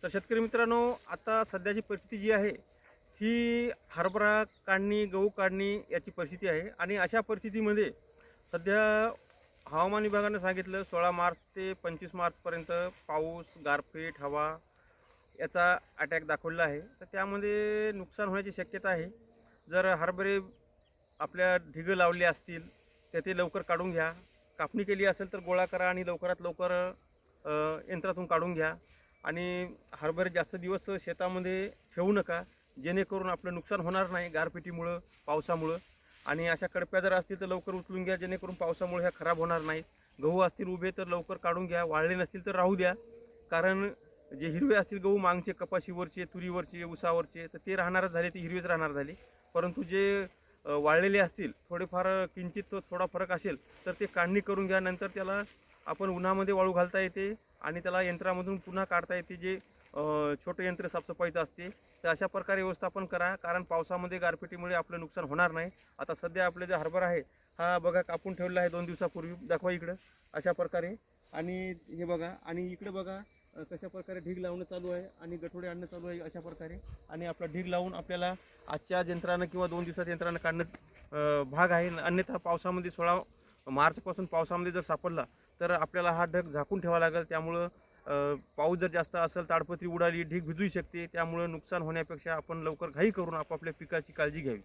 तर शेतकरी मित्रांनो, आता सध्याची परिस्थिती जी आहे ही हरभरा काढणी, गहू काढणी याची परिस्थिती आहे. आणि अशा परिस्थितीमध्ये सध्या हवामान विभागानं सांगितलं 16 मार्च ते 25 मार्चपर्यंत पाऊस, गारपीट, हवा याचा अटॅक दाखवलेला आहे. तर त्यामध्ये नुकसान होण्याची शक्यता आहे. जर हरभरे आपल्या ढिगं लावले असतील तर ते लवकर काढून घ्या. कापणी केली असेल तर गोळा करा आणि लवकरात लवकर यंत्रातून काढून घ्या. आणि हरभरे जास्त दिवस शेतामध्ये ठेवू नका, जेणेकरून आपलं नुकसान होणार नाही गारपिटीमुळं, पावसामुळं. आणि अशा कडप्या जर असतील तर लवकर उचलून घ्या, जेणेकरून पावसामुळे ह्या खराब होणार नाहीत. गहू असतील उभे तर लवकर काढून घ्या, वाळले नसतील तर राहू द्या. कारण जे हिरवे असतील गहू मागचे, कपाशीवरचे, तुरीवरचे, उसावरचे, तर ते राहणारच झाले, ते हिरवेच राहणार झाले. परंतु जे वाळलेले असतील, थोडेफार किंचित थोडा फरक असेल तर ते काढणी करून घ्या. नंतर त्याला आपण उन्हामध्ये वाळू घालता येते आणि त्याला यंत्रामधून पुन्हा काढता येते, जे छोटे यंत्र साफसफाईचं असते. तर अशा प्रकारे व्यवस्थापन करा, कारण पावसामध्ये गारपिटीमुळे आपलं नुकसान होणार नाही. आता सध्या आपले जे हरभरा आहे हा बघा कापून ठेवलेला आहे 2 दिवसापूर्वी, दाखवा इकडं अशा प्रकारे. आणि हे बघा, आणि इकडे बघा कशा प्रकारे ढीग लावणं चालू आहे आणि गठोडे आणणं चालू आहे अशा प्रकारे. आणि आपला ढीग लावून आपल्याला आजच्या यंत्रानं किंवा 2 दिवसात यंत्रानं काढणं भाग आहे. अन्यथा पावसामध्ये 16 मार्चपासून पावसामध्ये जर सापडला तर आपल्याला हा ढग झाकून ठेवावा लागेल. त्यामुळं पाऊस जर जास्त असेल, ताडपत्री उडाली, ढीग भिजू शकते. त्यामुळं नुकसान होण्यापेक्षा आपण लवकर घाई करून आपापल्या पिकाची काळजी घ्यावी.